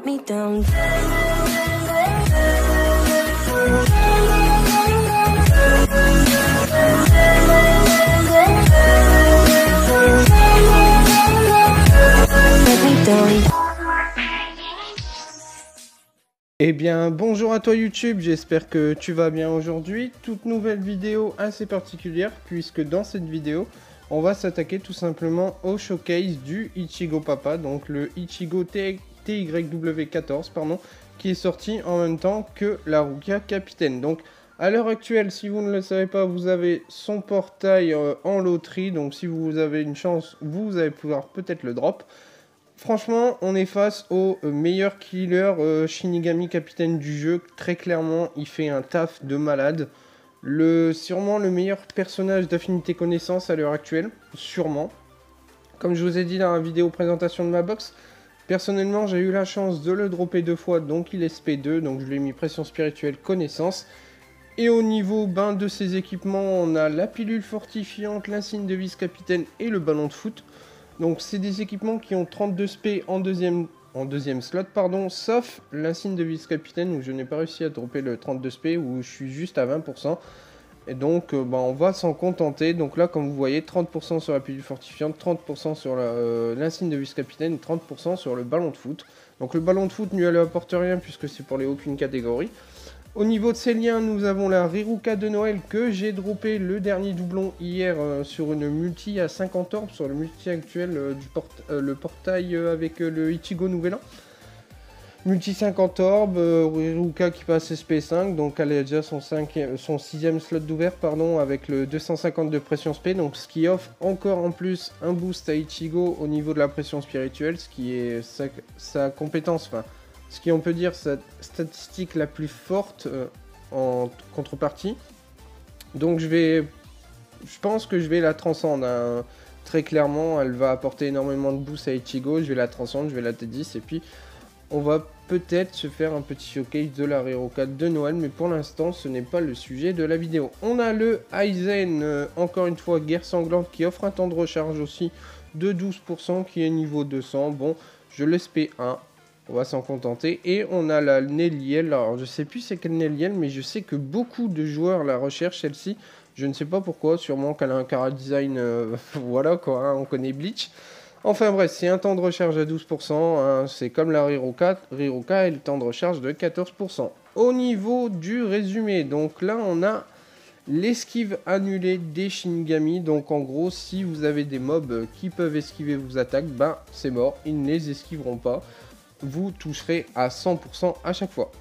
me down. Let me down. Eh bien bonjour à toi YouTube, j'espère que tu vas bien aujourd'hui. Toute nouvelle vidéo assez particulière puisque dans cette vidéo on va s'attaquer tout simplement au showcase du Ichigo Papa, donc le Ichigo TYW14 pardon, qui est sorti en même temps que la Ruka Capitaine. Donc à l'heure actuelle, si vous ne le savez pas, vous avez son portail en loterie, donc si vous avez une chance, vous allez pouvoir peut-être le drop. Franchement, on est face au meilleur killer Shinigami capitaine du jeu. Très clairement, il fait un taf de malade. Sûrement le meilleur personnage d'affinité connaissance à l'heure actuelle. Sûrement. Comme je vous ai dit dans la vidéo présentation de ma box, personnellement, j'ai eu la chance de le dropper 2 fois, donc il est SP2. Donc je lui ai mis pression spirituelle connaissance. Et au niveau de ses équipements, on a la pilule fortifiante, l'insigne de vice-capitaine et le ballon de foot. Donc c'est des équipements qui ont 32 SP en deuxième slot, pardon, sauf l'insigne de vice-capitaine où je n'ai pas réussi à dropper le 32 SP, où je suis juste à 20%. Et donc on va s'en contenter. Donc là, comme vous voyez, 30% sur la pilule fortifiante, 30% sur l'insigne de vice-capitaine et 30% sur le ballon de foot. Donc le ballon de foot ne lui apporte rien puisque c'est pour les aucune catégorie. Au niveau de ces liens, nous avons la Riruka de Noël que j'ai droppé le dernier doublon hier sur une multi à 50 orbes, sur le multi actuel le portail avec le Ichigo Nouvel An. Multi 50 orbes, Riruka qui passe SP5, donc elle a déjà son 6ème slot d'ouvert pardon, avec le 250 de pression SP, donc ce qui offre encore en plus un boost à Ichigo au niveau de la pression spirituelle, ce qui est sa compétence, enfin ce qui on peut dire sa statistique la plus forte en contrepartie. Donc je pense que je vais la transcendre hein. Très clairement, elle va apporter énormément de boost à Ichigo, je vais la transcendre, je vais la T10 et puis on va peut-être se faire un petit showcase de la Riruka de Noël, mais pour l'instant ce n'est pas le sujet de la vidéo. On a le Aizen, encore une fois guerre sanglante, qui offre un temps de recharge aussi de 12%, qui est niveau 200. Bon, je laisse P1. On va s'en contenter. Et on a la Nelliel. Alors, je sais plus c'est quelle Nelliel, mais je sais que beaucoup de joueurs la recherchent, celle-ci. Je ne sais pas pourquoi. Sûrement qu'elle a un chara design. Voilà quoi, hein, on connaît Bleach. Enfin bref, c'est un temps de recharge à 12%. Hein, c'est comme la Riruka et le temps de recharge de 14%. Au niveau du résumé, donc là, on a l'esquive annulée des Shinigami. Donc en gros, si vous avez des mobs qui peuvent esquiver vos attaques, c'est mort. Ils ne les esquiveront pas. Vous toucherez à 100% à chaque fois.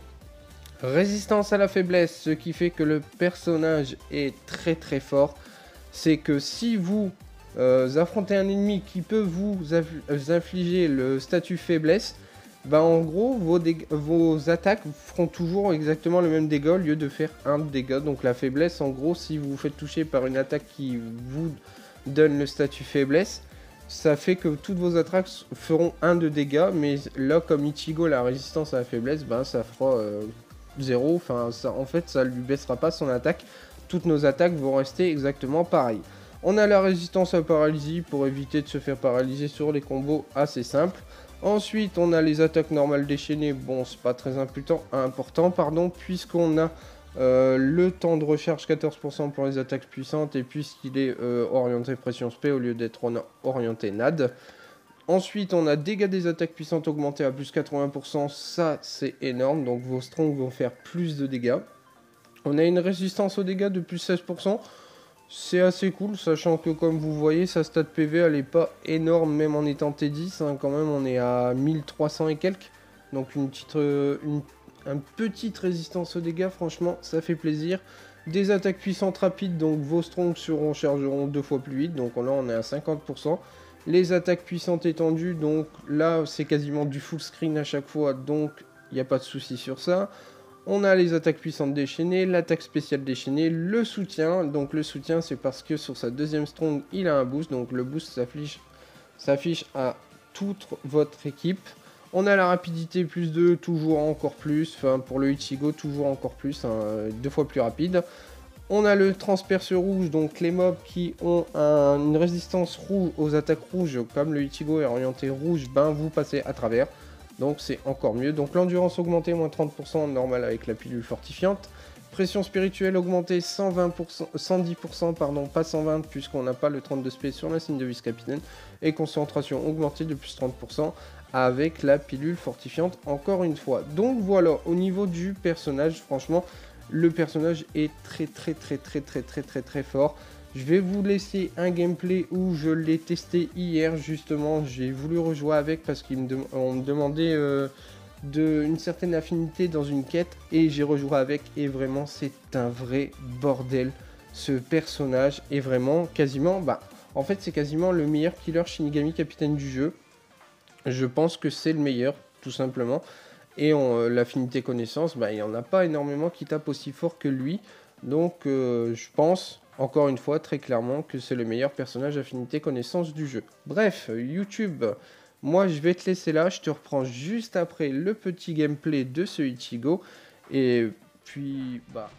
Résistance à la faiblesse, ce qui fait que le personnage est très très fort. C'est que si vous affrontez un ennemi qui peut vous infliger le statut faiblesse, en gros vos attaques feront toujours exactement le même dégât au lieu de faire un dégât. Donc la faiblesse, en gros, si vous vous faites toucher par une attaque qui vous donne le statut faiblesse, ça fait que toutes vos attaques feront 1 de dégâts, mais là comme Ichigo la résistance à la faiblesse, ça fera 0, enfin en fait ça lui baissera pas son attaque, toutes nos attaques vont rester exactement pareilles. On a la résistance à paralysie pour éviter de se faire paralyser sur les combos assez simples. Ensuite on a les attaques normales déchaînées, bon c'est pas très important pardon, puisqu'on a le temps de recharge 14% pour les attaques puissantes et puisqu'il est orienté pression SP au lieu d'être orienté NAD. Ensuite on a dégâts des attaques puissantes augmentés à plus 80%, ça c'est énorme, donc vos strongs vont faire plus de dégâts. On a une résistance aux dégâts de plus 16%, c'est assez cool, sachant que comme vous voyez sa stat PV elle est pas énorme même en étant T10, hein, quand même on est à 1300 et quelques, donc une petite résistance aux dégâts, franchement ça fait plaisir. Des attaques puissantes rapides, donc vos strongs se rechargeront 2 fois plus vite, donc là on est à 50%. Les attaques puissantes étendues, donc là c'est quasiment du full screen à chaque fois, donc il n'y a pas de souci sur ça. On a les attaques puissantes déchaînées, l'attaque spéciale déchaînée, le soutien. Donc le soutien c'est parce que sur sa deuxième strong il a un boost, donc le boost s'affiche à toute votre équipe. On a la rapidité plus 2, toujours encore plus, enfin pour le Ichigo toujours encore plus, hein, 2 fois plus rapide. On a le transperce rouge, donc les mobs qui ont une résistance rouge aux attaques rouges, comme le Ichigo est orienté rouge, vous passez à travers. donc c'est encore mieux. Donc l'endurance augmentée, moins 30%, normal avec la pilule fortifiante. Pression spirituelle augmentée 120%, 110%, pardon, pas 120 puisqu'on n'a pas le 32 SP sur l'insigne de vice-capitaine. Et concentration augmentée de plus 30% avec la pilule fortifiante encore une fois. Donc voilà, au niveau du personnage, franchement, le personnage est très fort. Je vais vous laisser un gameplay où je l'ai testé hier justement. J'ai voulu rejouer avec parce qu'on me demandait une certaine affinité dans une quête et j'ai rejoué avec et vraiment c'est un vrai bordel. Ce personnage est vraiment quasiment, en fait c'est quasiment le meilleur killer Shinigami capitaine du jeu. Je pense que c'est le meilleur tout simplement. Et l'affinité connaissance, il n'y en a pas énormément qui tapent aussi fort que lui. Donc je pense, encore une fois, très clairement, que c'est le meilleur personnage affinité connaissance du jeu. Bref, YouTube, moi je vais te laisser là. Je te reprends juste après le petit gameplay de ce Ichigo. Et puis, voilà.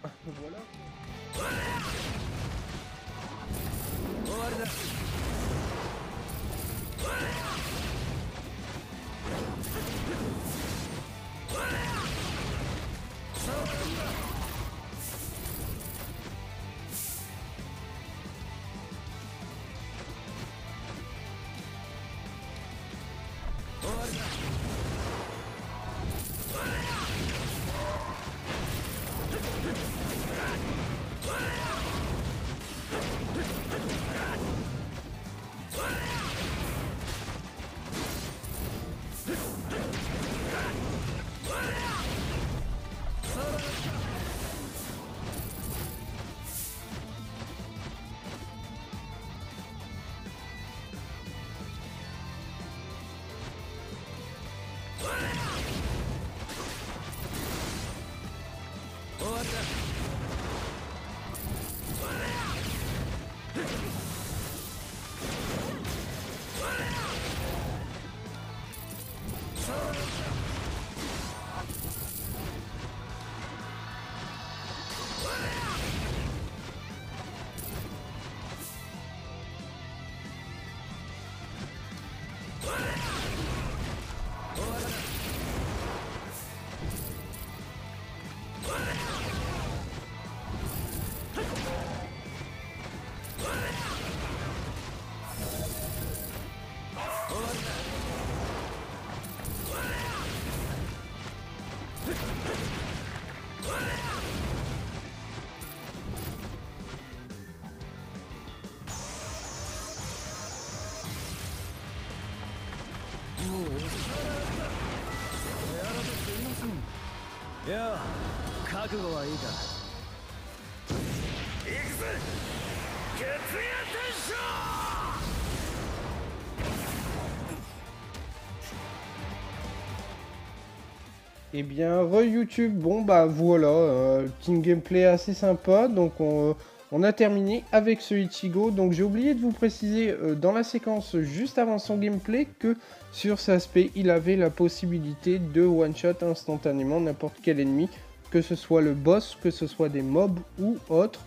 Et bien, re-YouTube, bon voilà, team gameplay assez sympa, donc on a terminé avec ce Ichigo. Donc j'ai oublié de vous préciser dans la séquence juste avant son gameplay que sur cet aspect, il avait la possibilité de one-shot instantanément n'importe quel ennemi, que ce soit le boss, que ce soit des mobs ou autre.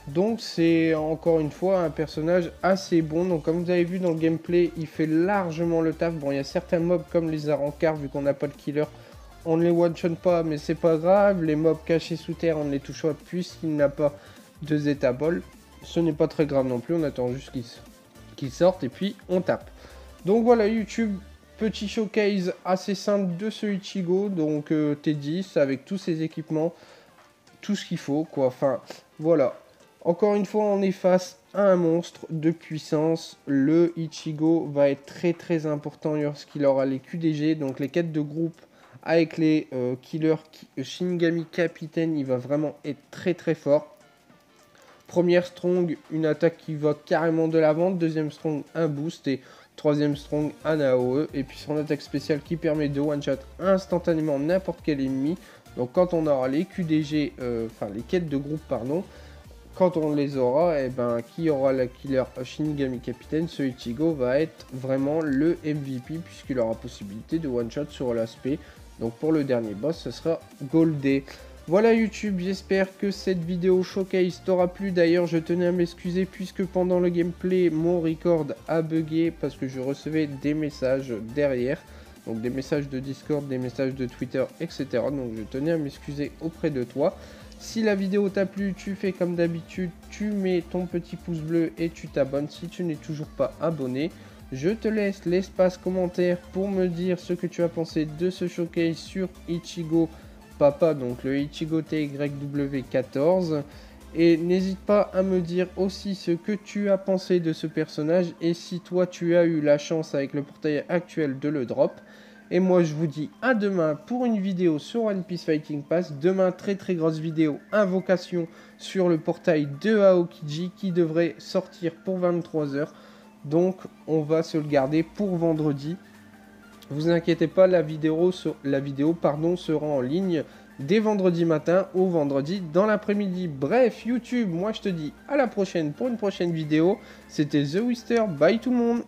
Donc c'est encore une fois un personnage assez bon. Donc comme vous avez vu dans le gameplay, il fait largement le taf. Bon, il y a certains mobs comme les arancars, vu qu'on n'a pas de killer, on ne les one-shot pas, mais c'est pas grave. Les mobs cachés sous terre, on ne les touche pas puisqu'il n'a pas de Zeta Ball. Ce n'est pas très grave non plus, on attend juste qu'ils sortent et puis on tape. Donc voilà YouTube, petit showcase assez simple de ce Ichigo. Donc T10 avec tous ses équipements, tout ce qu'il faut quoi. Enfin voilà, encore une fois on est face à un monstre de puissance. Le Ichigo va être très important lorsqu'il aura les QDG, donc les quêtes de groupe. Avec les killers Shinigami Capitaine, il va vraiment être très fort. Première strong, une attaque qui va carrément de l'avant. Deuxième strong, un boost. Et troisième strong, un AOE. Et puis son attaque spéciale qui permet de one-shot instantanément n'importe quel ennemi. Donc quand on aura les QDG, les quêtes de groupe, pardon. Quand on les aura, et qui aura la killer Shinigami Capitaine, ce Ichigo va être vraiment le MVP puisqu'il aura possibilité de one-shot sur l'aspect. Donc pour le dernier boss, ce sera Goldé. Voilà YouTube, j'espère que cette vidéo showcase t'aura plu. D'ailleurs, je tenais à m'excuser puisque pendant le gameplay, mon record a bugué parce que je recevais des messages derrière. Donc des messages de Discord, des messages de Twitter, etc. Donc je tenais à m'excuser auprès de toi. Si la vidéo t'a plu, tu fais comme d'habitude, tu mets ton petit pouce bleu et tu t'abonnes si tu n'es toujours pas abonné. Je te laisse l'espace commentaire pour me dire ce que tu as pensé de ce showcase sur Ichigo Papa, donc le Ichigo TYW14. Et n'hésite pas à me dire aussi ce que tu as pensé de ce personnage et si toi tu as eu la chance avec le portail actuel de le drop. Et moi je vous dis à demain pour une vidéo sur One Piece Fighting Pass. Demain très grosse vidéo invocation sur le portail de Aokiji qui devrait sortir pour 23 h. Donc on va se le garder pour vendredi. Vous inquiétez pas, la vidéo sera en ligne dès vendredi matin ou vendredi dans l'après-midi. Bref, YouTube, moi je te dis à la prochaine pour une prochaine vidéo. C'était The Wister, bye tout le monde.